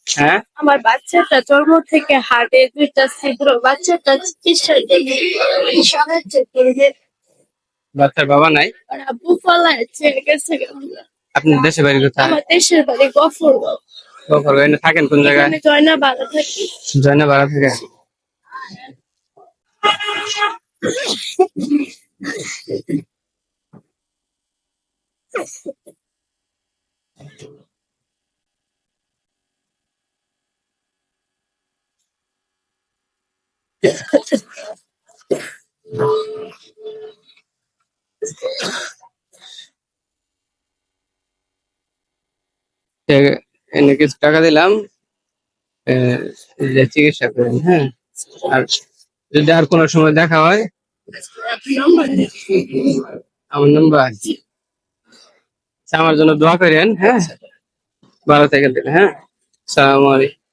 হ্যাঁ, আমার বাচ্চাটা জন্ম থেকে হার্টে 2টা ছিদ্র, বাচ্চাটা চিকিৎসার জন্য সাহায্য করবে। বাচ্চার বাবা নাই? আর আব্বু পালায় ছেড়ে গেছে। আপনার দেশে বাড়ি কোথায়? আমার দেশের বাড়ি গফরগাঁও। এখানে থাকেন কোন জায়গায়? এখানে জয়নাবাদে থাকি। জয়নাবাড়া থেকে। এনে কিছু টাকা দিলাম, যে চিকিৎসা করেন। হ্যাঁ, আর যদি আর কোনো সময় দেখা হয়, আমার নাম্বার আছে। আমার জন্য দোয়া করেন। হ্যাঁ, ভালো থাকেন। হ্যাঁ, সালাম আলাইকুম।